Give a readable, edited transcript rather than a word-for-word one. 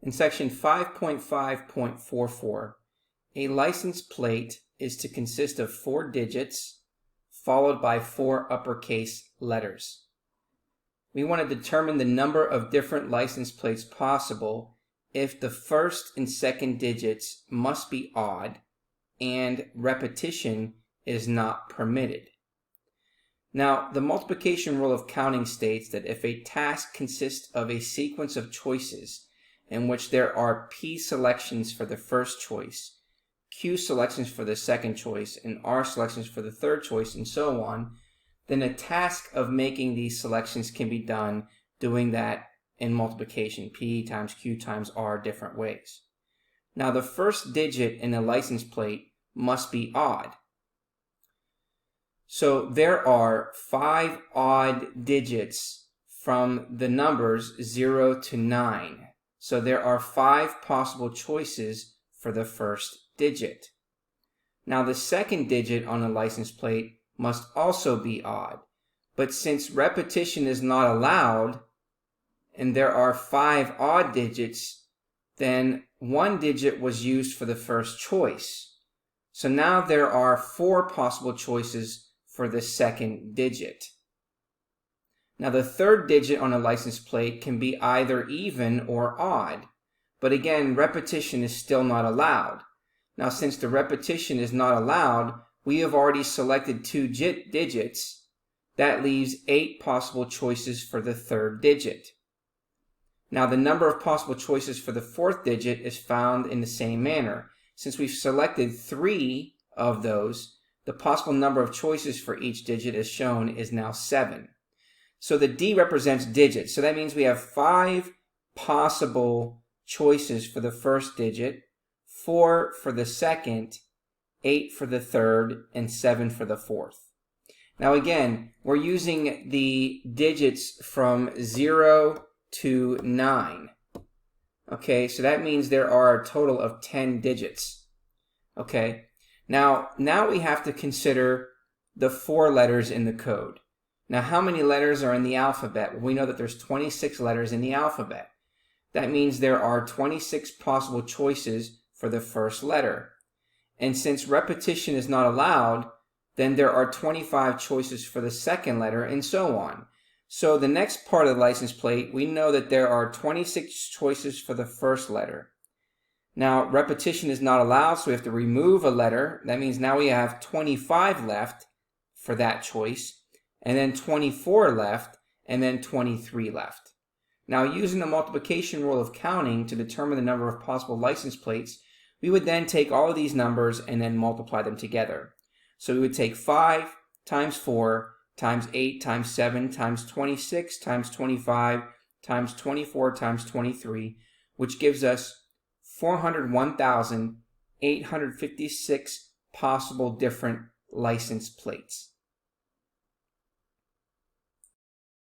In section 5.5.44, a license plate is to consist of 4 digits followed by 4 uppercase letters. We want to determine the number of different license plates possible if the first and second digits must be odd and repetition is not permitted. Now, the multiplication rule of counting states that if a task consists of a sequence of choices in which there are P selections for the first choice, Q selections for the second choice, and R selections for the third choice, and so on, then a task of making these selections can be done doing that in multiplication, P times Q times R, different ways. Now, the first digit in a license plate must be odd. So there are 5 odd digits from the numbers 0 to 9. So there are 5 possible choices for the first digit. Now the second digit on a license plate must also be odd. But since repetition is not allowed and there are 5 odd digits, then 1 digit was used for the first choice. So now there are 4 possible choices for the second digit. Now the third digit on a license plate can be either even or odd, but again, repetition is still not allowed. Now since the repetition is not allowed, we have already selected 2 digits. That leaves 8 possible choices for the third digit. Now the number of possible choices for the fourth digit is found in the same manner. Since we've selected 3 of those, the possible number of choices for each digit as shown is now 7. So the D represents digits. So that means we have 5 possible choices for the first digit, 4 for the second, 8 for the third, and 7 for the fourth. Now again, we're using the digits from 0 to 9. Okay, so that means there are a total of 10 digits. Okay, now we have to consider the 4 letters in the code. Now, how many letters are in the alphabet? Well, we know that there's 26 letters in the alphabet. That means there are 26 possible choices for the first letter. And since repetition is not allowed, then there are 25 choices for the second letter, and so on. So the next part of the license plate, we know that there are 26 choices for the first letter. Now, repetition is not allowed, so we have to remove a letter. That means now we have 25 left for that choice, and then 24 left, and then 23 left. Now, using the multiplication rule of counting to determine the number of possible license plates, we would then take all of these numbers and then multiply them together. So we would take 5 times 4 times 8 times 7 times 26 times 25 times 24 times 23, which gives us 401,856 possible different license plates.